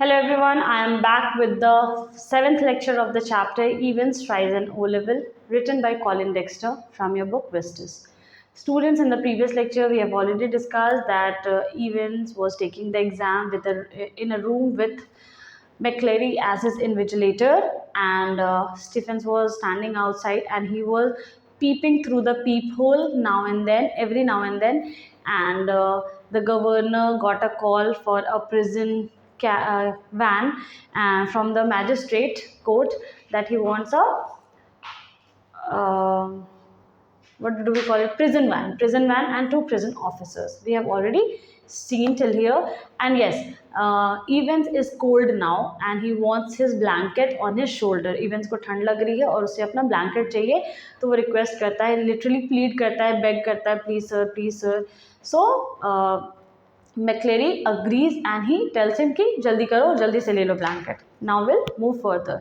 Hello everyone, I am back with the seventh lecture of the chapter Events Rise and O-Level, written by Colin Dexter from your book Vistas. Students, in the previous lecture we have already discussed that Evans was taking the exam in a room with McCleary as his invigilator, and Stephens was standing outside and he was peeping through the peephole now and then, every now and then, and the governor got a call for a prison van from the magistrate court that he wants a uh, what do we call it, prison van and two prison officers. We have already seen till here. And yes, Evans is cold now and he wants his blanket on his shoulder. Evans को ठंड लग रही है और उसे अपना blanket चाहिए, तो वो रिक्वेस्ट करता है, लिटरली प्लीड करता है, बेग करता है, please sir. So McCleary agrees and he tells him कि जल्दी करो, जल्दी से ले लो blanket. Now we'll move further.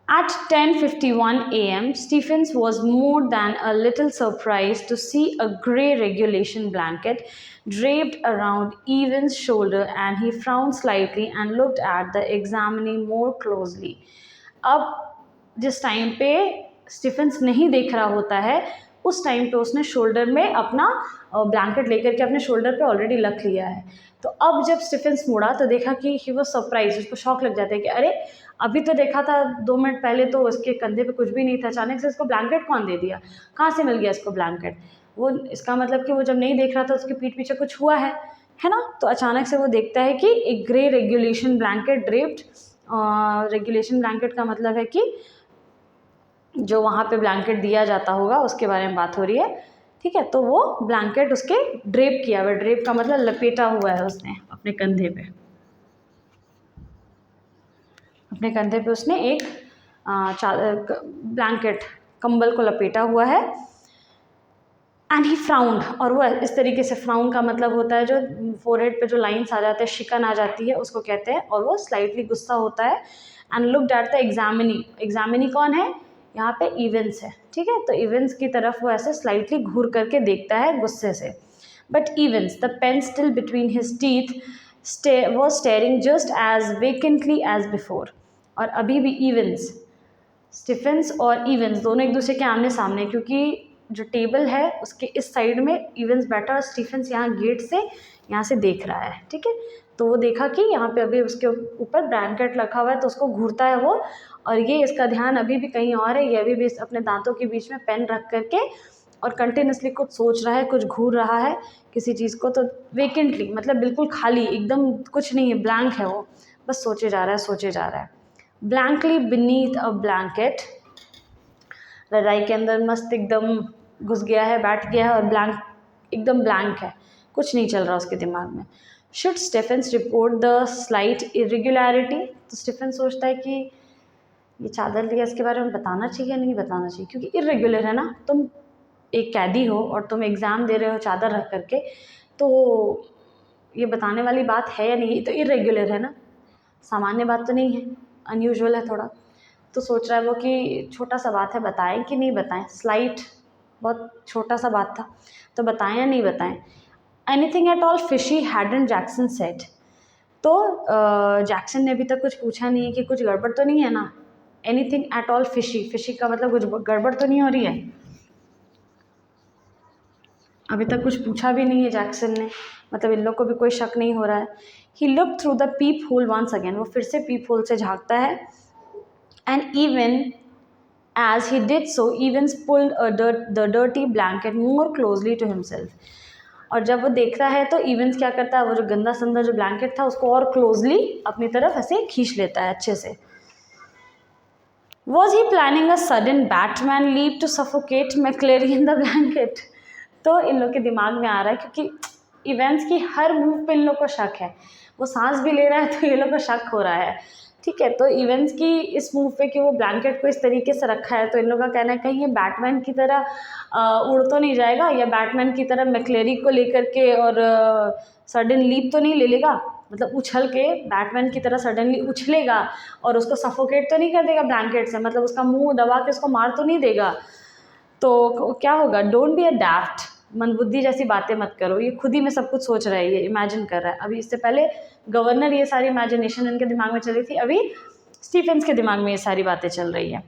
At 10:51 a.m., Stephens was more than a little surprised to see a grey regulation blanket draped around Evans' shoulder, and he frowned slightly and looked at the examinee more closely. अब जिस time पे Stephen's नहीं देख रहा होता है, उस time पे उसने शोल्डर में अपना ब्लैंकेट लेकर के अपने शोल्डर पे ऑलरेडी रख लिया है. तो अब जब स्टीफेंस मुड़ा तो देखा कि ही वाज सरप्राइज, उसको शॉक लग जाता है कि अरे अभी तो देखा था 2 मिनट पहले तो उसके कंधे पे कुछ भी नहीं था, अचानक से इसको ब्लैंकेट कौन दे दिया, कहाँ से मिल गया इसको ब्लैंकेट. वो इसका मतलब कि वो जब नहीं देख रहा था उसके पीठ पीछे कुछ हुआ है ना. तो अचानक से वो देखता है कि एक grey regulation blanket draped. Regulation blanket का मतलब है कि जो वहाँ पे ब्लैंकेट दिया जाता होगा उसके बारे में बात हो रही है. ठीक है, तो वो ब्लैंकेट उसके ड्रेप किया हुआ है. ड्रेप का मतलब लपेटा हुआ है उसने अपने कंधे पे. अपने कंधे पे उसने एक ब्लैंकेट, कंबल को लपेटा हुआ है. एंड ही फ्राउंड, और वो इस तरीके से, फ्राउंड का मतलब होता है जो फोरहेड पे जो लाइंस आ जाते हैं, शिकन आ जाती है, उसको कहते हैं. और वो स्लाइटली गुस्सा होता है. And looked at the examinee. Examinee कौन है यहाँ पे? इवेंस है. ठीक है, तो इवेंस की तरफ वो ऐसे स्लाइटली घूर करके देखता है गुस्से से. But Evans, the pen still between his teeth, was staring just as vacantly as before. और अभी भी इवेंस, स्टीफेंस और इवेंस दोनों एक दूसरे के आमने सामने, क्योंकि जो टेबल है उसके इस साइड में इवेंस बैठा और स्टीफेंस यहाँ गेट से यहाँ से देख रहा है. ठीक है, तो वो देखा कि यहाँ पे अभी उसके ऊपर ब्लैंकेट रखा हुआ है, तो उसको घूरता है वो. और ये इसका ध्यान अभी भी कहीं और है. ये अभी भी अपने दांतों के बीच में पेन रख करके और कंटिन्यूसली कुछ सोच रहा है, कुछ घूर रहा है किसी चीज़ को. तो वेकेंटली मतलब बिल्कुल खाली, एकदम कुछ नहीं है, ब्लैंक है वो, बस सोचे जा रहा है. ब्लैंकली बीनीथ अ ब्लैंकेट, रजाई के अंदर मस्त एकदम घुस गया है, बैठ गया है और ब्लैंक, एकदम ब्लैंक है, कुछ नहीं चल रहा उसके दिमाग में. Should Stephens report the slight irregularity. तो स्टीफेंस सोचता है कि ये चादर लिया, इसके बारे में बताना चाहिए या नहीं बताना चाहिए, क्योंकि इरेगुलर है ना. तुम एक कैदी हो और तुम एग्ज़ाम दे रहे हो चादर रख करके, तो ये बताने वाली बात है या नहीं. तो इरेगुलर है ना, सामान्य बात तो नहीं है, अनयूजुअल है थोड़ा. तो सोच रहा है वो कि छोटा सा बात है, बताएं कि नहीं बताएं. स्लाइट, बहुत छोटा सा बात था, तो बताएं या नहीं बताएं. Anything at all fishy hadn't Jackson said. तो जैक्सन ने अभी तक कुछ पूछा नहीं है कि कुछ गड़बड़ तो नहीं है ना. Anything at all fishy, fishy का मतलब कुछ गड़बड़ तो नहीं हो रही है. अभी तक कुछ पूछा भी नहीं है जैक्सन ने, मतलब इन लोग को भी कोई शक नहीं हो रहा है. He look through the peep hole once again. वो फिर से पीप होल से झाँकता है. And even as he did so, Evans pulled the dirty blanket more closely to himself. और जब वो देखता है तो इवेंस क्या करता है, वो जो गंदा संदा जो ब्लैंकेट था उसको और क्लोजली अपनी तरफ ऐसे खींच लेता है अच्छे से. Was he planning a sudden Batman leap to suffocate McCleary in the blanket? तो इन लोग के दिमाग में आ रहा है, क्योंकि इवेंट्स की हर मूव पे इन लोग को शक है. वो सांस भी ले रहा है तो ये लोग को शक हो रहा है. ठीक है, तो इवेंट्स की इस मूव पे कि वो ब्लैंकेट को इस तरीके से रखा है, तो इन लोग का कहना है कहीं ये बैटमैन की तरह उड़ तो नहीं जाएगा, या बैटमैन की तरह मैक्लेरी को लेकर के और सडन लीप तो नहीं ले लेगा, मतलब उछल के बैटमैन की तरह सडनली उछलेगा और उसको सफोकेट तो नहीं कर देगा ब्लैंकेट से, मतलब उसका मुंह दबा के उसको मार तो नहीं देगा. तो क्या होगा? डोंट बी अ डैफ्ट, मंदबुद्धि जैसी बातें मत करो, ये खुद ही में सब कुछ सोच रहा है, ये इमेजिन कर रहा है। अभी इससे पहले गवर्नर ये सारी इमेजिनेशन इनके दिमाग में चल रही थी, अभी स्टीफेंस के दिमाग में ये सारी बातें चल रही हैं।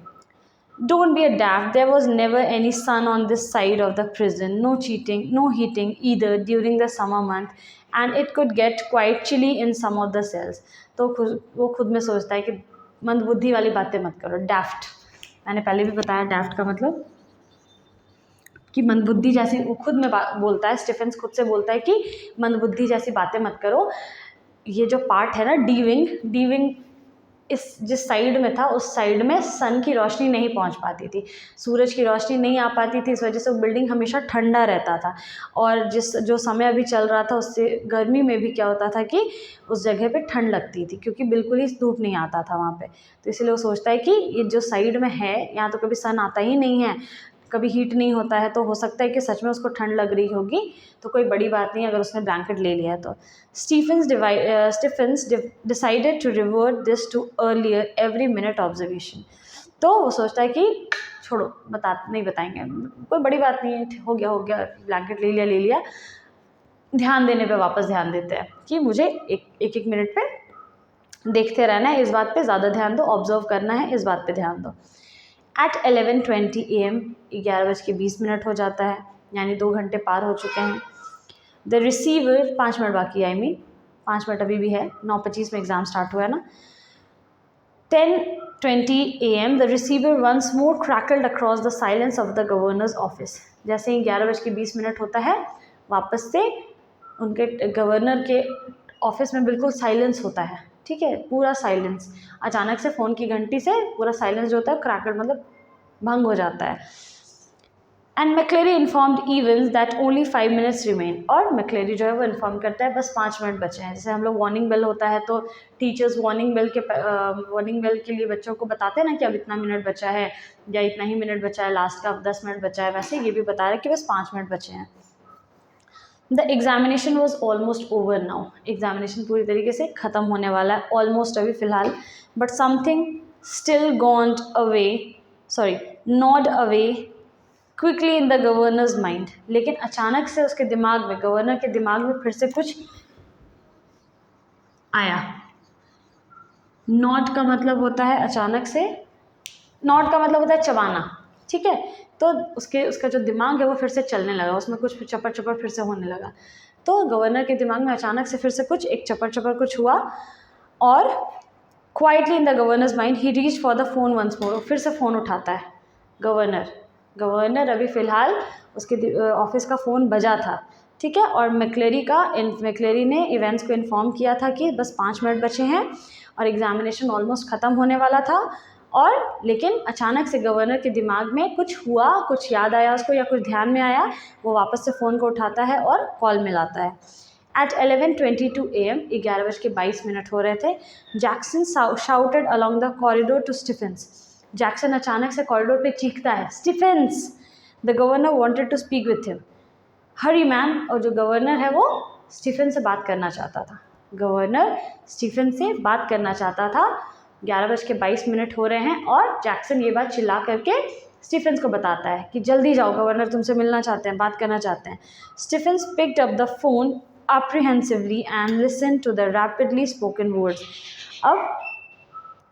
Don't be a daft. There was never any sun on this side of the prison. No cheating, no heating either during the summer month, and it could get quite chilly in some of the cells. तो वो खुद में सोचता है कि मंदबुद्धि वाली बातें मत करो। डैफ्ट, मैंने पहले भी बताया डैफ्ट का मतलब कि मंदबुद्धि जैसी, वो खुद में बोलता है, स्टीफेंस खुद से बोलता है कि मंदबुद्धि जैसी बातें मत करो। ये जो पार्ट है ना डी विंग इस जिस साइड में था उस साइड में सन की रोशनी नहीं पहुंच पाती थी, सूरज की रोशनी नहीं आ पाती थी, इस वजह से वो बिल्डिंग हमेशा ठंडा रहता था। और जो समय अभी चल रहा था उससे गर्मी में भी क्या होता था कि उस जगह पे ठंड लगती थी, क्योंकि बिल्कुल ही धूप नहीं आता था वहाँ पे। तो इसलिए वो सोचता है कि ये जो साइड में है यहाँ तो कभी सन आता ही नहीं है, कभी हीट नहीं होता है, तो हो सकता है कि सच में उसको ठंड लग रही होगी, तो कोई बड़ी बात नहीं अगर उसने ब्लैंकेट ले लिया है तो। Stephens decided to revert this to earlier every minute observation. तो वो सोचता है कि छोड़ो, नहीं बताएंगे, कोई बड़ी बात नहीं है, हो गया, ब्लैंकेट ले लिया, ध्यान देने पे वापस ध्यान देते हैं कि मुझे एक मिनट पे देखते रहना है, इस बात पे ज़्यादा ध्यान दो, ऑब्जर्व करना है, इस बात पे ध्यान दो। एट 11:20 AM 11:20 हो जाता है, यानी 2 घंटे पार हो चुके हैं। द रिसीवर 5 मिनट बाकी है, 5 मिनट अभी भी है, 9:25 में एग्ज़ाम स्टार्ट हुआ है ना। 10:20 AM the receiver once more crackled across the silence of the governor's office. जैसे ही 11:20 होता है, वापस से उनके गवर्नर के ऑफिस में बिल्कुल साइलेंस होता है, ठीक है, पूरा साइलेंस। अचानक से फ़ोन की घंटी से पूरा साइलेंस जो होता है, क्रैकल मतलब भंग हो जाता है। And McCleary informed Evans that only 5 minutes remain. और मैक्लेरी जो है वो इन्फॉर्म करता है बस 5 मिनट बचे हैं। जैसे हम लोग वार्निंग बेल होता है तो टीचर्स वार्निंग बेल के लिए बच्चों को बताते हैं ना कि अब इतना मिनट बचा है या इतना ही मिनट बचा है, लास्ट का अब 10 मिनट बचा है, वैसे ये भी बता रहा है कि बस 5 मिनट बचे हैं। The examination was almost over now. Examination पूरी तरीके से ख़त्म होने वाला है, ऑलमोस्ट अभी फ़िलहाल। But something still gnawed away quickly in the governor's mind. लेकिन अचानक से उसके दिमाग में, गवर्नर के दिमाग में फिर से कुछ आया। नॉड का मतलब होता है अचानक से, नॉड का मतलब होता है चबाना, ठीक है। तो उसका जो दिमाग है वो फिर से चलने लगा, उसमें कुछ चपर फिर से होने लगा। तो गवर्नर के दिमाग में अचानक से फिर से कुछ एक चपर कुछ हुआ, और quietly in the governor's mind he reach for the phone once more. फिर से फ़ोन उठाता है गवर्नर अभी फ़िलहाल उसके ऑफिस का फ़ोन बजा था, ठीक है। और मैक्लेरी ने इवेंट्स को इन्फॉर्म किया था कि बस 5 मिनट बचे हैं और एग्ज़ामिनेशन ऑलमोस्ट ख़त्म होने वाला था। और लेकिन अचानक से गवर्नर के दिमाग में कुछ हुआ, कुछ याद आया उसको या कुछ ध्यान में आया, वो वापस से फ़ोन को उठाता है और कॉल मिलाता है। एट 11:22 AM 11:22 हो रहे थे। Jackson shouted along the corridor to Stephens. Jackson अचानक से कॉरिडोर पे चीखता है, Stephens. The governor wanted to speak with him. Hurry man. और जो गवर्नर है वो स्टीफेन से बात करना चाहता था, गवर्नर स्टीफेन से बात करना चाहता था। 11:22 हो रहे हैं और जैक्सन ये बात चिल्ला करके स्टीफेंस को बताता है कि जल्दी जाओ, गवर्नर तुमसे मिलना चाहते हैं, बात करना चाहते हैं। Stephens picked up the phone apprehensively and listened to the rapidly spoken words. अब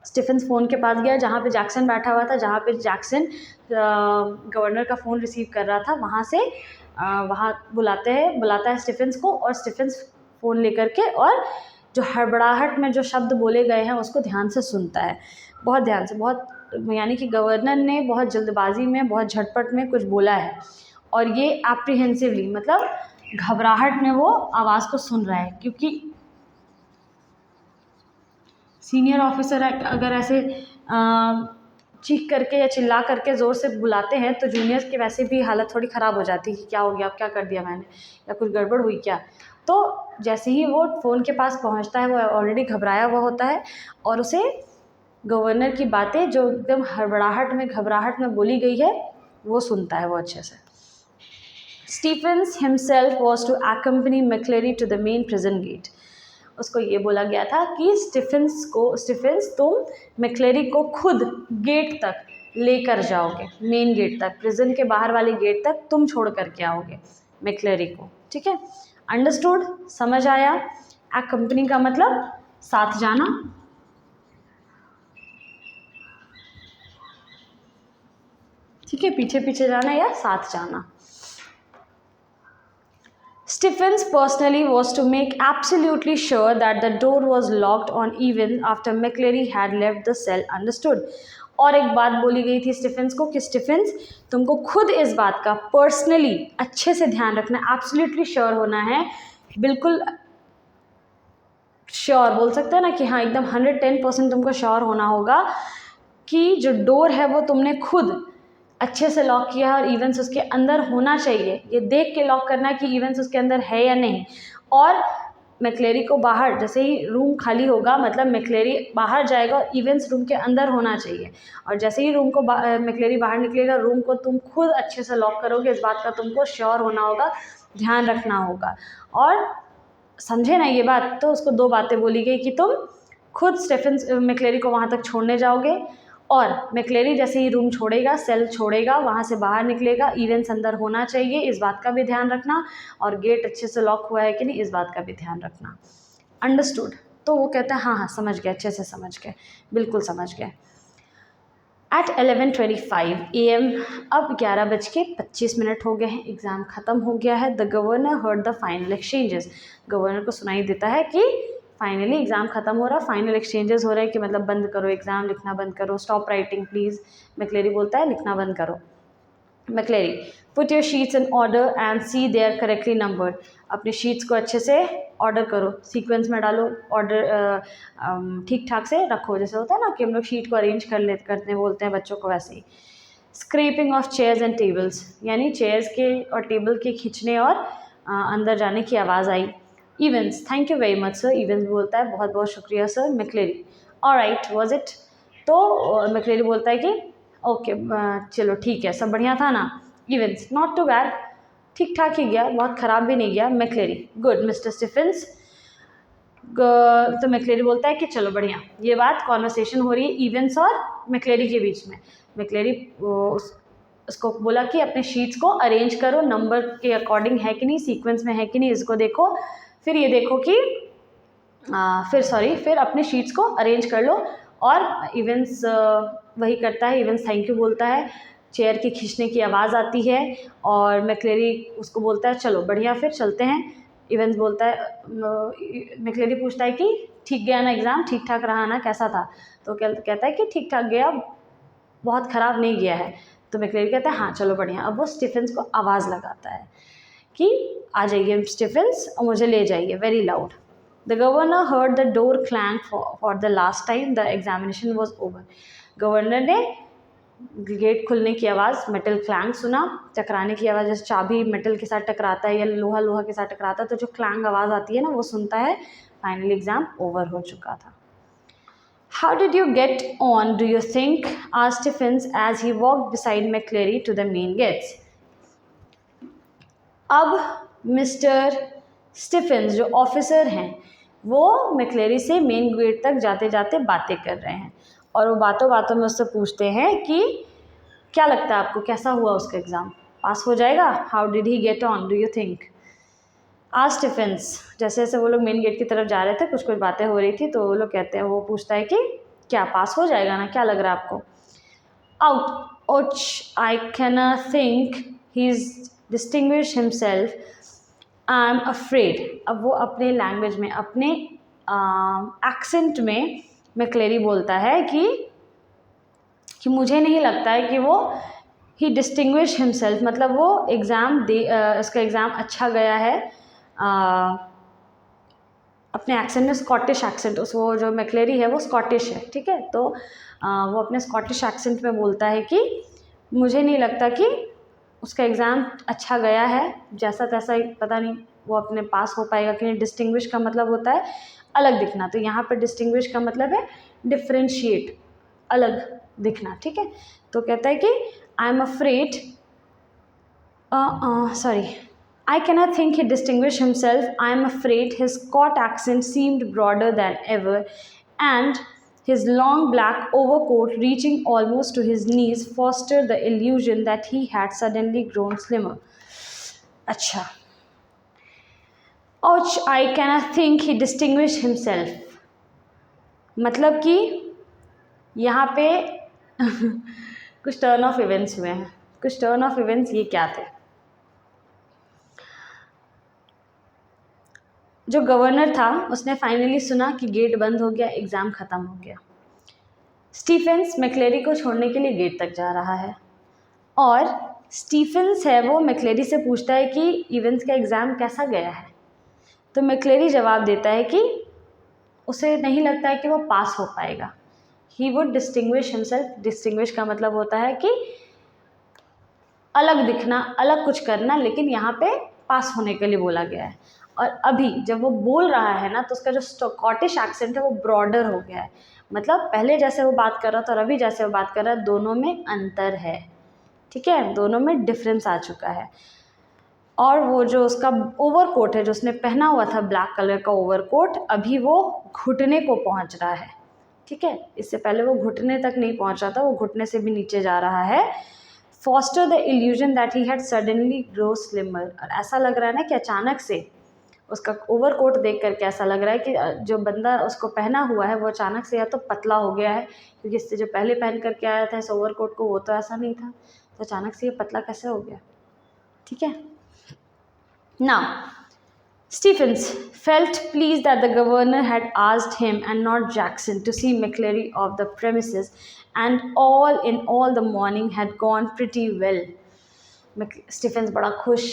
स्टीफेंस फ़ोन के पास गया जहाँ पे जैक्सन बैठा हुआ था, जहाँ पे जैक्सन गवर्नर का फ़ोन रिसीव कर रहा था, वहाँ से वहाँ बुलाता है स्टीफेंस को। और स्टीफेंस फ़ोन लेकर के और जो हड़बड़ाहट में जो शब्द बोले गए हैं उसको ध्यान से सुनता है, बहुत ध्यान से, बहुत, यानी कि गवर्नर ने बहुत जल्दबाजी में, बहुत झटपट में कुछ बोला है, और ये एप्रीहेंसिवली मतलब घबराहट में वो आवाज़ को सुन रहा है। क्योंकि सीनियर ऑफिसर अगर ऐसे चीख करके या चिल्ला करके ज़ोर से बुलाते हैं तो जूनियर्स की वैसे भी हालत थोड़ी ख़राब हो जाती है कि क्या हो गया, अब क्या कर दिया मैंने, या कुछ गड़बड़ हुई क्या। तो जैसे ही वो फ़ोन के पास पहुंचता है, वो ऑलरेडी घबराया हुआ होता है और उसे गवर्नर की बातें जो एकदम घबराहट में बोली गई है वो सुनता है वो अच्छे से। Stephens himself was to accompany McCleary to the main prison gate. उसको ये बोला गया था कि स्टीफेंस तुम मैक्लेरी को खुद गेट तक लेकर जाओगे, मेन गेट तक, प्रिजन के बाहर वाले गेट तक तुम छोड़ करके आओगे, मैक्लेरी को, ठीक है। अंडरस्टूड, समझ आया। एक्कम्पनी का मतलब साथ जाना, ठीक है, पीछे पीछे जाना या साथ जाना। Stephens personally was to make absolutely sure that the door was locked on even after McCleary had left the cell. Understood? और एक बात बोली गई थी स्टीफेंस को कि स्टीफेंस तुमको खुद इस बात का पर्सनली अच्छे से ध्यान रखना, एब्सोल्युटली श्योर होना है, बिल्कुल श्योर बोल सकते हैं ना कि हाँ एकदम 110% तुमको श्योर होना होगा कि जो डोर है वो तुमने खुद अच्छे से लॉक किया है और इवेंट्स उसके अंदर होना चाहिए। ये देख के लॉक करना कि इवेंट्स उसके अंदर है या नहीं। और मैक्लेरी को बाहर, जैसे ही रूम खाली होगा मतलब मैक्लेरी बाहर जाएगा और इवेंट्स रूम के अंदर होना चाहिए। और जैसे ही रूम को मैक्लेरी बाहर निकलेगा, रूम को तुम खुद अच्छे से लॉक करोगे, इस बात का तुमको श्योर होना होगा, ध्यान रखना होगा। और समझे ना ये बात? तो उसको दो बातें बोली गई कि तुम खुद स्टीफेंस मैक्लेरी को वहाँ तक छोड़ने जाओगे और मैक्लेरी जैसे ही रूम छोड़ेगा, सेल छोड़ेगा, वहाँ से बाहर निकलेगा, इवेंट्स अंदर होना चाहिए, इस बात का भी ध्यान रखना, और गेट अच्छे से लॉक हुआ है कि नहीं इस बात का भी ध्यान रखना। अंडरस्टूड? तो वो कहता है हाँ हाँ समझ गए, अच्छे से समझ गए, बिल्कुल समझ गए। एट 11:25 AM, अब 11:25 हो गए हैं, एग्ज़ाम ख़त्म हो गया है। The governor heard the final exchanges, governor को सुनाई देता है कि फाइनली एग्ज़ाम ख़त्म हो रहा, फाइनल एक्सचेंजेस हो रहे हैं कि मतलब बंद करो एग्ज़ाम, लिखना बंद करो, स्टॉप राइटिंग प्लीज़। मैक्लेरी बोलता है लिखना बंद करो। McCleary, put your sheets in order and see they are correctly numbered, अपनी शीट्स को अच्छे से ऑर्डर करो, सीक्वेंस में डालो, ऑर्डर ठीक ठाक से रखो, जैसे होता है ना कि हम लोग शीट को अरेंज करते बोलते हैं बच्चों को, वैसे ही। Scraping of chairs and tables, यानी चेयर्स के और टेबल के खींचने और अंदर जाने की आवाज़ आई। Evans, thank you very much sir, Evans बोलता है बहुत बहुत शुक्रिया sir. McCleary, alright was it, तो मैक्लेरी बोलता है कि ओके चलो ठीक है, सब बढ़िया था ना। इवेंट्स, नॉट टू बैड, ठीक ठाक ही गया, बहुत ख़राब भी नहीं गया। मैक्लेरी, गुड मिस्टर स्टीफेंस। तो मैक्लेरी बोलता है कि चलो बढ़िया, ये बात कॉन्वर्सेशन हो रही है इवेंट्स और मैक्लेरी के बीच में। मैक्लेरी उसको बोला कि अपने शीट्स को अरेंज करो, नंबर के अकॉर्डिंग है कि नहीं, सीक्वेंस में है कि नहीं, इसको देखो, फिर ये देखो कि फिर अपने शीट्स को अरेंज कर लो। और इवेंट्स वही करता है, इवेंट्स थैंक यू बोलता है, चेयर के खींचने की आवाज़ आती है और मैक्लेरी उसको बोलता है चलो बढ़िया फिर चलते हैं। इवेंट्स बोलता है, मैक्लेरी पूछता है कि ठीक गया ना एग्ज़ाम, ठीक ठाक रहा ना, कैसा था? तो कहता है कि ठीक ठाक गया, बहुत ख़राब नहीं गया है। तो मैक्लेरी कहता है हाँ चलो बढ़िया। अब वो स्टीफेंस को आवाज़ लगाता है कि आ जाइए स्टीफेंस और मुझे ले जाइए, very loud. The governor heard the door clang for the last time, the examination was over. Governor ने गेट खुलने की आवाज़, मेटल क्लैंग सुना, टकराने की आवाज़, जैसे चाबी मेटल के साथ टकराता है या लोहा के साथ टकराता है तो जो क्लैंग आवाज़ आती है ना वो सुनता है। फाइनली एग्ज़ाम ओवर हो चुका था। How did you get on, do you think? asked Stephens as he walked beside McCleary to the main gates. अब मिस्टर स्टीफेंस जो ऑफिसर हैं वो मैक्लेरी से मेन गेट तक जाते जाते बातें कर रहे हैं और वो बातों बातों में उससे पूछते हैं कि क्या लगता है आपको, कैसा हुआ उसका एग्ज़ाम, पास हो जाएगा? How did he get on, do you think? आज स्टीफेंस, जैसे जैसे वो लोग मेन गेट की तरफ जा रहे थे, कुछ कुछ बातें हो रही थी, तो वो लोग कहते हैं, वो पूछता है कि क्या पास हो जाएगा ना, क्या लग रहा है आपको? Out I can think he is distinguish himself, I am afraid. अब वो अपने लैंग्वेज में, अपने एक्सेंट में मैक्लेरी बोलता है कि मुझे नहीं लगता है कि वो ही डिस्टिंग्विश हिमसेल्फ, मतलब वो एग्ज़ाम उसका एग्ज़ाम अच्छा गया है। अपने एक्सेंट में, स्कॉटिश एक्सेंट, वो जो मैक्लेरी है वो स्कॉटिश है, ठीक है, तो वो अपने स्कॉटिश एक्सेंट में बोलता है कि मुझे नहीं लगता कि उसका एग्ज़ाम अच्छा गया है, जैसा तैसा ही, पता नहीं वो अपने पास हो पाएगा कि नहीं। डिस्टिंग्विश का मतलब होता है अलग दिखना, तो यहाँ पर डिस्टिंग्विश का मतलब है डिफ्रेंशिएट, अलग दिखना, ठीक है। तो कहता है कि I am afraid, I cannot think he distinguished himself. I am afraid his Scot accent seemed broader than ever, and his long black overcoat reaching almost to his knees fostered the illusion that he had suddenly grown slimmer. अच्छा, ouch, I cannot think he distinguished himself. मतलब कि यहाँ पे कुछ turn off events हुए हैं. कुछ turn off events ये क्या थे? जो गवर्नर था उसने फाइनली सुना कि गेट बंद हो गया, एग्ज़ाम ख़त्म हो गया. स्टीफेंस मैक्लेरी को छोड़ने के लिए गेट तक जा रहा है और स्टीफेंस है वो मैक्लेरी से पूछता है कि इवेंट्स का एग्ज़ाम कैसा गया है. तो मैक्लेरी जवाब देता है कि उसे नहीं लगता है कि वो पास हो पाएगा. He would distinguish himself. Distinguish का मतलब होता है कि अलग दिखना, अलग कुछ करना, लेकिन यहाँ पे पास होने के लिए बोला गया है. और अभी जब वो बोल रहा है ना तो उसका जो स्कॉटिश एक्सेंट है वो ब्रॉडर हो गया है. मतलब पहले जैसे वो बात कर रहा था और अभी जैसे वो बात कर रहा है, दोनों में अंतर है. ठीक है, दोनों में डिफरेंस आ चुका है. और वो जो उसका ओवरकोट है जो उसने पहना हुआ था, ब्लैक कलर का ओवरकोट, अभी वो घुटने को पहुंच रहा है. ठीक है, इससे पहले वो घुटने तक नहीं पहुंच रहा था, वो घुटने से भी नीचे जा रहा है. Foster the illusion that he had suddenly grow slimmer. और ऐसा लग रहा है ना कि अचानक से उसका ओवरकोट देख करके ऐसा लग रहा है कि जो बंदा उसको पहना हुआ है वो अचानक से या तो पतला हो गया है, क्योंकि इससे जो पहले पहन करके आया था इस ओवरकोट को वो तो ऐसा नहीं था, तो अचानक से ये पतला कैसे हो गया. ठीक है. Now, Stephens felt pleased that the governor had asked him and not Jackson to see McCleary off the premises, and all in all the morning had gone pretty well. Stephens बड़ा खुश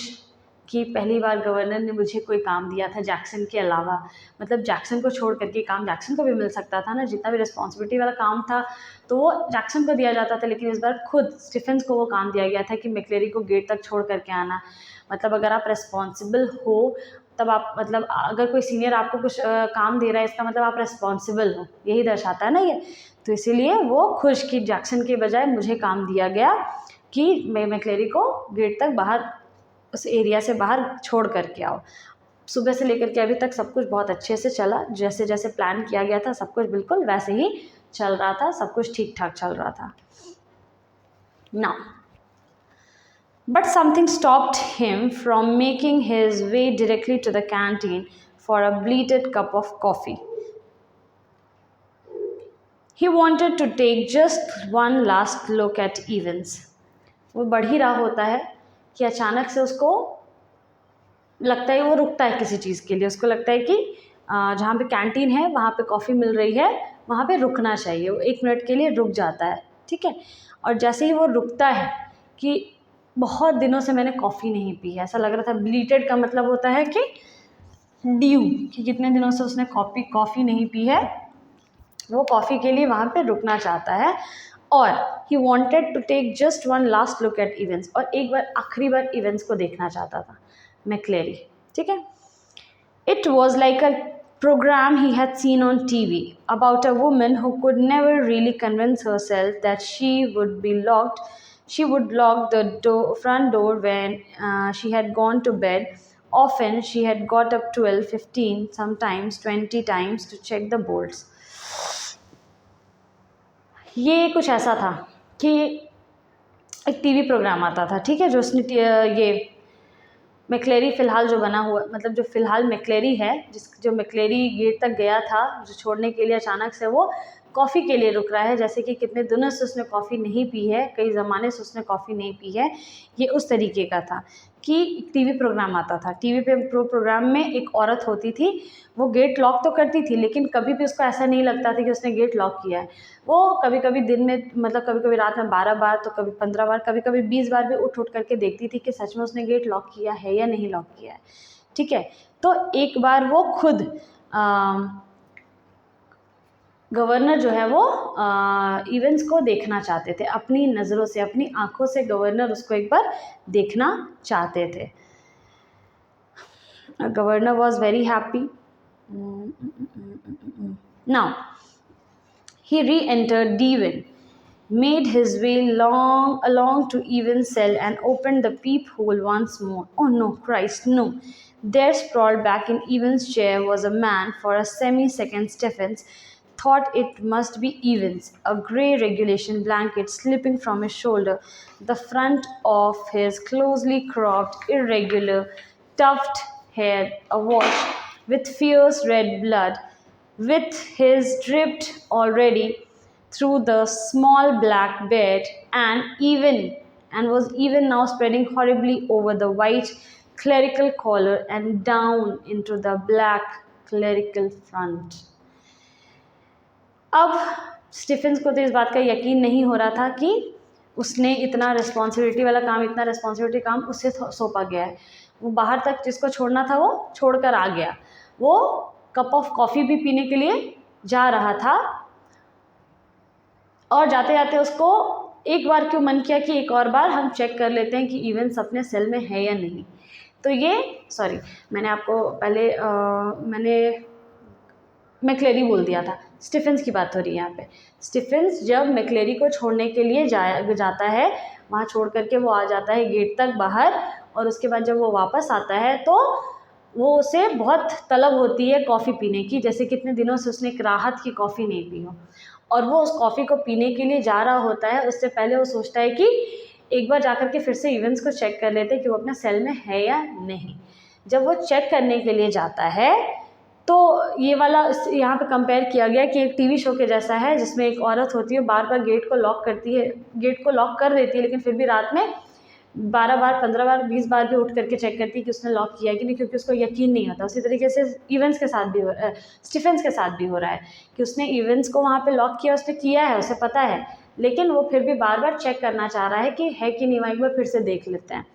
कि पहली बार गवर्नर ने मुझे कोई काम दिया था जैक्सन के अलावा. मतलब जैक्सन को छोड़ करके काम जैक्सन को भी मिल सकता था ना, जितना भी रिस्पॉन्सिबिलिटी वाला काम था तो वो जैक्सन को दिया जाता था, लेकिन इस बार खुद स्टीफेंस को वो काम दिया गया था कि मैक्लेरी को गेट तक छोड़ करके आना. मतलब अगर आप रिस्पॉन्सिबल हो तब आप, मतलब अगर कोई सीनियर आपको कुछ काम दे रहा है इसका मतलब आप रिस्पॉन्सिबल हो, यही दर्शाता है ना ये. तो इसीलिए वो खुश कि जैक्सन के बजाय मुझे काम दिया गया कि मैं मैक्लेरी को गेट तक बाहर, उस एरिया से बाहर छोड़ करके आओ. सुबह से लेकर के अभी तक सब कुछ बहुत अच्छे से चला, जैसे जैसे प्लान किया गया था सब कुछ बिल्कुल वैसे ही चल रहा था, सब कुछ ठीक ठाक चल रहा था. Now but something stopped him from making his way directly to the canteen for a bleated cup of coffee. He wanted to take just one last look at Evans. वो बढ़ ही रहा होता है कि अचानक से उसको लगता है, वो रुकता है किसी चीज़ के लिए, उसको लगता है कि जहाँ पे कैंटीन है वहाँ पे कॉफ़ी मिल रही है, वहाँ पे रुकना चाहिए. वो 1 मिनट के लिए रुक जाता है. ठीक है, और जैसे ही वो रुकता है कि बहुत दिनों से मैंने कॉफ़ी नहीं पी है, ऐसा लग रहा था. ब्लीटेड का मतलब होता है कि ड्यू, कि कितने दिनों से उसने कॉफ़ी नहीं पी है, वो कॉफ़ी के लिए वहाँ पे रुकना चाहता है. और he wanted to take just one last look at Evans, और एक बार आखिरी बार इवेंट्स को देखना चाहता था मैक्लेरी. ठीक है. It was like a program he had seen on TV about a woman who could never really convince herself that she would be locked. She would lock the front door when she had gone to bed. Often she had got up 12, 15, sometimes 20 times to check the bolts. ये कुछ ऐसा था कि एक TV programme आता था. ठीक है, जो उसने ये मैक्लेरी फ़िलहाल जो बना हुआ, मतलब जो फ़िलहाल मैक्लेरी है, जो मैक्लेरी गेट तक गया था जो छोड़ने के लिए, अचानक से वो कॉफ़ी के लिए रुक रहा है, जैसे कि कितने दिनों से उसने कॉफ़ी नहीं पी है, कई ज़माने से उसने कॉफ़ी नहीं पी है. ये उस तरीके का था कि टीवी प्रोग्राम आता था. टीवी पे प्रोग्राम में एक औरत होती थी, वो गेट लॉक तो करती थी लेकिन कभी भी उसको ऐसा नहीं लगता था कि उसने गेट लॉक किया है. वो कभी कभी दिन में, मतलब कभी कभी रात में 12 बार, तो कभी 15 बार, कभी कभी 20 बार भी उठ करके देखती थी कि सच में उसने गेट लॉक किया है या नहीं लॉक किया है. ठीक है, तो एक बार वो खुद गवर्नर जो है वो इवेंट्स को देखना चाहते थे अपनी नज़रों से, अपनी आँखों से गवर्नर उसको एक बार देखना चाहते थे. Governor was very happy. Now he re-entered Devon, made his way along to Evan's cell and opened the peephole once more. Oh no, Christ, no. There sprawled back in Evan's chair was a man. For a semi-second Stephens thought it must be Evans, a grey regulation blanket slipping from his shoulder, the front of his closely cropped, irregular, tufted hair awash with fierce red blood, with his dripped already through the small black beard, and was even now spreading horribly over the white clerical collar and down into the black clerical front. अब Stephen's को तो इस बात का यकीन नहीं हो रहा था कि उसने इतना रिस्पॉन्सिबिलिटी काम उससे सौंपा गया है। वो बाहर तक जिसको छोड़ना था वो छोड़कर आ गया। वो कप ऑफ कॉफ़ी भी पीने के लिए जा रहा था और जाते जाते उसको एक बार क्यों मन किया कि एक और बार हम चेक कर लेते हैं कि इवेंस अपने सेल में है या नहीं। तो ये मैंने आपको पहले मैंने मैक्लेरी बोल दिया था, स्टीफेंस की बात हो रही है यहाँ पे। स्टीफेंस जब मैक्लेरी को छोड़ने के लिए जाता है, वहाँ छोड़ करके वो आ जाता है गेट तक बाहर, और उसके बाद जब वो वापस आता है तो वो उसे बहुत तलब होती है कॉफ़ी पीने की, जैसे कितने दिनों से उसने एक राहत की कॉफ़ी नहीं पी हो, और वो उस कॉफ़ी को पीने के लिए जा रहा होता है। उससे पहले वो सोचता है कि एक बार जा कर के फिर से इवेंट्स को चेक कर लेते हैं कि वो अपने सेल में है या नहीं। जब वो चेक करने के लिए जाता है तो ये वाला यहाँ पे कंपेयर किया गया कि एक टीवी शो के जैसा है, जिसमें एक औरत होती है, बार बार गेट को लॉक कर देती है, लेकिन फिर भी रात में 12 बार 15 बार 20 बार भी उठ करके चेक करती है कि उसने लॉक किया कि नहीं, क्योंकि उसको यकीन नहीं होता। उसी तरीके से स्टीफेंस के साथ भी हो रहा है कि उसने इवेंट्स को वहाँ पे लॉक किया, उसने किया है, उसे पता है, लेकिन वो फिर भी बार बार चेक करना चाह रहा है कि है कि नहीं, एक बार फिर से देख लेते हैं।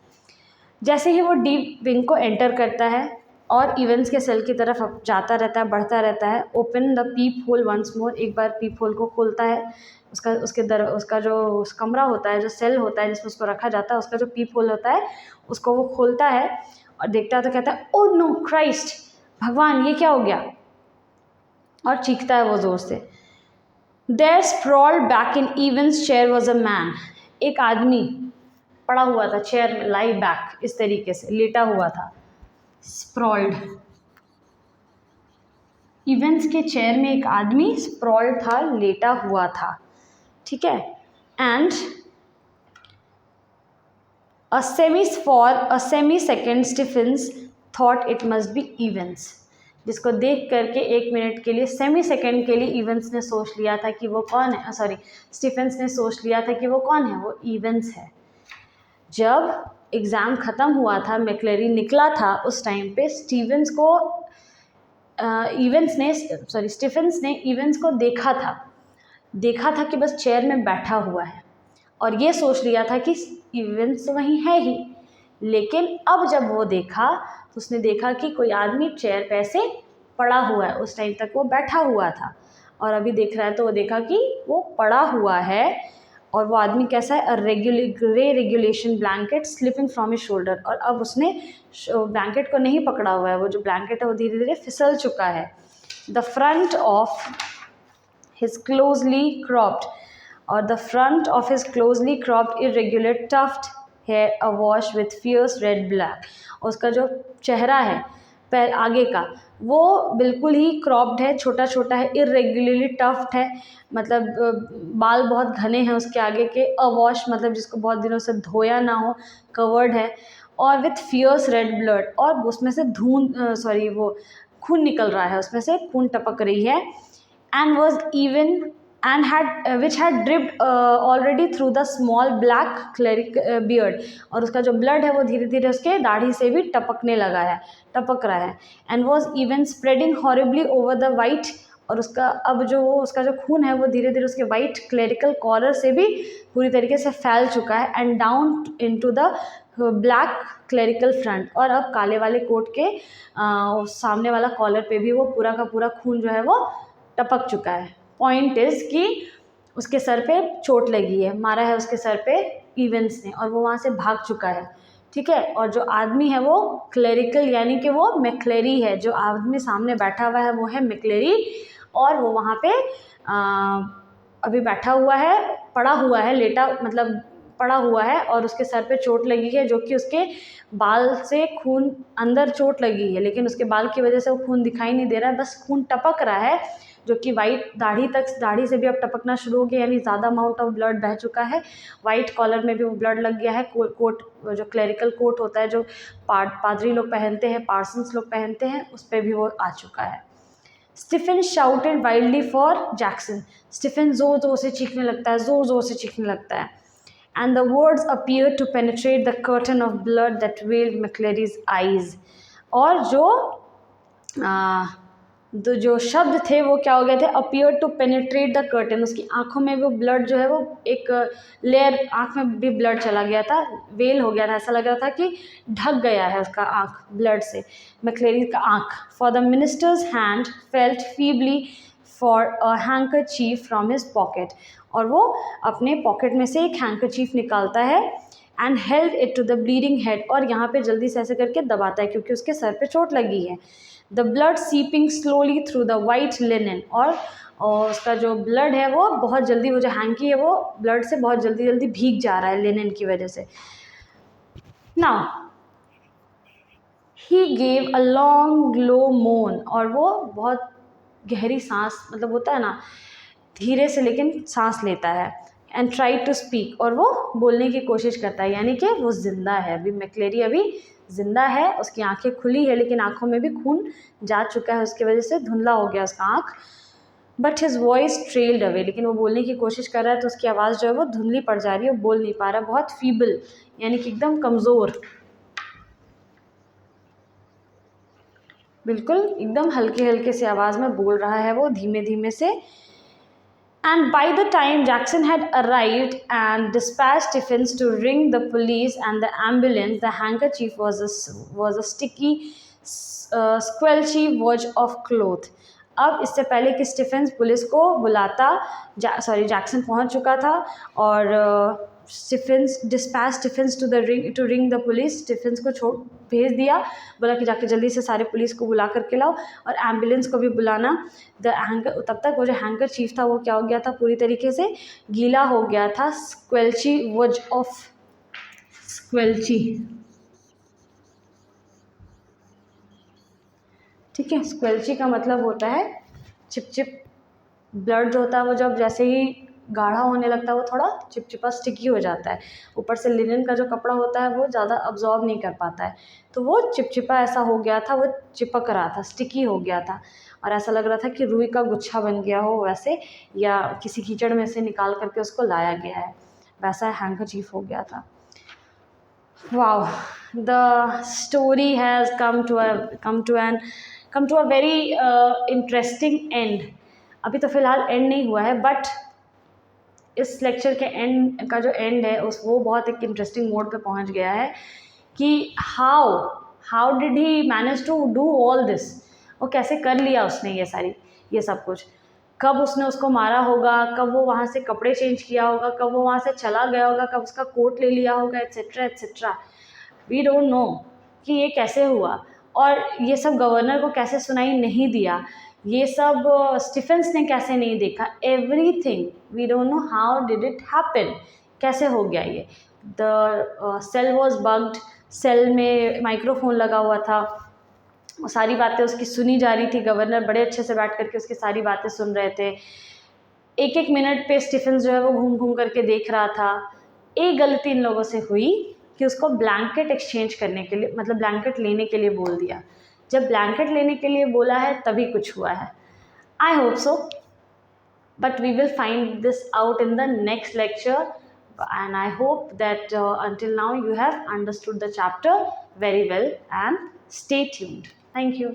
जैसे ही वो डीप विंग को एंटर करता है और इवेंट्स के सेल की तरफ जाता रहता है, बढ़ता रहता है, open the peep hole once more, एक बार पीप होल को खोलता है, उसका जो कमरा होता है, जो सेल होता है जिसमें उसको रखा जाता है, उसका जो पीप होल होता है उसको वो खोलता है और देखता है तो कहता है, ओह नो क्राइस्ट, भगवान ये क्या हो गया, और चीखता है वो ज़ोर से। There sprawled back in Evans chair was a man, एक आदमी पड़ा हुआ था चेयर में, लाई बैक, इस तरीके से लेटा हुआ था। स्प्रॉल्ड, इवेंट्स के चेयर में एक आदमी स्प्रॉल्ड था, लेटा हुआ था, ठीक है। And a semi second Stephens thought it must be Evans, जिसको देख करके 1 मिनट के लिए, सेमी सेकेंड के लिए इवेंट्स ने सोच लिया था कि वो कौन है, स्टीफेंस ने सोच लिया था कि वो कौन है, वो इवेंट्स है। जब एग्ज़ाम ख़त्म हुआ था, मैक्लेरी निकला था, उस टाइम पे स्टीफेंस ने इवेंट्स को देखा था कि बस चेयर में बैठा हुआ है, और ये सोच लिया था कि इवेंट्स वहीं है ही। लेकिन अब जब वो देखा तो उसने देखा कि कोई आदमी चेयर पे ऐसे पड़ा हुआ है, उस टाइम तक वो बैठा हुआ था, और अभी देख रहा है तो वो देखा कि वो पड़ा हुआ है, और वो आदमी कैसा है, grey regulation blanket slipping from his shoulder, और अब उसने ब्लैंकेट को नहीं पकड़ा हुआ है, वो जो ब्लैंकेट है वो धीरे धीरे फिसल चुका है। The front of his closely cropped irregular tufted hair awash with fierce red black, उसका जो चेहरा है पैर आगे का वो बिल्कुल ही क्रॉप्ड है, छोटा छोटा है, इरेगुलरली टफ्ड है, मतलब बाल बहुत घने हैं उसके आगे के, अवॉश मतलब जिसको बहुत दिनों से धोया ना हो, कवर्ड है, और विथ फियर्स रेड ब्लड, और उसमें से वो खून निकल रहा है, उसमें से खून टपक रही है। And was even which had dripped already through the small black cleric beard, और उसका जो ब्लड है वो धीरे धीरे उसके दाढ़ी से भी टपक रहा है। And was even spreading horribly over the white, और उसका जो खून है वो धीरे धीरे उसके वाइट क्लरिकल कॉलर से भी पूरी तरीके से फैल चुका है, and down into the black clerical front, और अब काले वाले कोट के सामने वाला कॉलर पे भी वो पूरा का पूरा खून जो है वो टपक चुका है। पॉइंट इज़ कि उसके सर पे चोट लगी है, मारा है उसके सर पे इवेंट्स ने, और वो वहाँ से भाग चुका है, ठीक है। और जो आदमी है वो क्लरिकल यानी कि वो मैक्लेरी है, जो आदमी सामने बैठा हुआ है वो है मैक्लेरी, और वो वहाँ पे अभी बैठा हुआ है, पड़ा हुआ है, और उसके सर पे चोट लगी है, जो कि उसके बाल से खून अंदर चोट लगी है, लेकिन उसके बाल की वजह से वो खून दिखाई नहीं दे रहा है, बस खून टपक रहा है, जो कि वाइट दाढ़ी से भी अब टपकना शुरू हो गया, यानी ज़्यादा अमाउंट ऑफ ब्लड बह चुका है। वाइट कॉलर में भी वो ब्लड लग गया है। कोट जो क्लेरिकल कोट होता है जो पादरी लोग पहनते हैं, पार्सन्स लोग पहनते हैं, उस पर भी वो आ चुका है। Stephen shouted wildly for Jackson. Stephen ज़ोर ज़ोर से चीखने लगता है, ज़ोर ज़ोर से चीखने लगता है। And the words appeared to penetrate the curtain of blood that veiled McCleary's eyes. और जो शब्द थे वो क्या हो गए थे, appeared to penetrate the curtain, उसकी आंखों में वो ब्लड जो है वो एक लेयर, आंख में भी ब्लड चला गया था, वेल हो गया था, ऐसा लग रहा था कि ढक गया है उसका आंख ब्लड से, मैक्लेरी का आंख। For the minister's hand felt feebly for a handkerchief from his pocket, और वो अपने पॉकेट में से एक हैंकरचीफ निकालता है and held it to the bleeding head, और यहाँ पे जल्दी से ऐसे करके दबाता है क्योंकि उसके सर पे चोट लगी है। The blood seeping slowly through the white linen, और उसका जो ब्लड है वो बहुत जल्दी, वो जो हैंकी है वो ब्लड से बहुत जल्दी जल्दी भीग जा रहा है लिनन की वजह से। Now he gave a long low moan, और वो बहुत गहरी सांस, मतलब होता है ना धीरे से लेकिन सांस लेता है। एंड ट्राई टू स्पीक, और वो बोलने की कोशिश करता है, यानी कि वो जिंदा है अभी, मैक्लेरी अभी जिंदा है, उसकी आंखें खुली है लेकिन आंखों में भी खून जा चुका है, उसकी वजह से धुंधला हो गया उसका आंख। But his voice trailed away, लेकिन वो बोलने की कोशिश कर रहा है तो उसकी आवाज़ जो है वो धुंधली पड़ जा रही है, वो बोल नहीं पा रहा, बहुत फीबल, यानी कि एकदम कमज़ोर, बिल्कुल एकदम हल्के हल्के से आवाज़ में बोल रहा है वो, धीमे धीमे से। And by the time Jackson had arrived and dispatched Stephens to ring the police and the ambulance, the handkerchief was a sticky, squelchy wedge of cloth. अब इससे पहले कि स्टीफेंस पुलिस को बुलाता, जैक्सन पहुंच चुका था, और Stephens dispatch Stephens to ring the police, Stephens को भेज दिया, बोला कि जाके जल्दी से सारे पुलिस को बुला करके लाओ और एम्बुलेंस को भी बुलाना। तब तक वो जो हैंकर चीफ था वो क्या हो गया था, पूरी तरीके से गीला हो गया था, स्क्वेल्ची वज ऑफ स्क्वेल्ची, ठीक है। स्क्वेल्ची का मतलब होता है चिपचिप, ब्लड जो होता है वो जब जैसे ही गाढ़ा होने लगता है वो थोड़ा चिपचिपा स्टिकी हो जाता है, ऊपर से लिनन का जो कपड़ा होता है वो ज़्यादा अब्जॉर्ब नहीं कर पाता है, तो वो चिपचिपा ऐसा हो गया था, वो चिपक रहा था, स्टिकी हो गया था, और ऐसा लग रहा था कि रुई का गुच्छा बन गया हो वैसे, या किसी कीचड़ में से निकाल करके उसको लाया गया है, वैसा हैंकरचीफ हो गया था। Wow, the story has come to a very interesting and. अभी तो फ़िलहाल एंड नहीं हुआ है, बट इस लेक्चर के एंड का जो एंड है वो बहुत एक इंटरेस्टिंग मोड पे पहुंच गया है कि how did he manage to do all this, वो कैसे कर लिया उसने ये सब कुछ, कब उसने उसको मारा होगा, कब वो वहाँ से कपड़े चेंज किया होगा, कब वो वहाँ से चला गया होगा, कब उसका कोट ले लिया होगा, etcetera etcetera, we don't know कि ये कैसे हुआ, और ये सब गवर्नर को कैसे सुनाई नहीं दिया, ये सब स्टीफेंस ने कैसे नहीं देखा, everything we don't know how did it happen, कैसे हो गया ये। The cell was bugged, cell में माइक्रोफोन लगा हुआ था, सारी बातें उसकी सुनी जा रही थी, गवर्नर बड़े अच्छे से बैठ करके उसकी सारी बातें सुन रहे थे, एक एक मिनट पे स्टीफेंस जो है वो घूम घूम करके देख रहा था। एक गलती इन लोगों से हुई कि उसको ब्लैंकेट एक्सचेंज करने के लिए, मतलब ब्लैंकेट लेने के लिए बोल दिया, जब ब्लैंकेट लेने के लिए बोला है तभी कुछ हुआ है। I hope so, but we will find this out in the next lecture, and I hope that until now you have understood the chapter very well, and stay tuned. Thank you.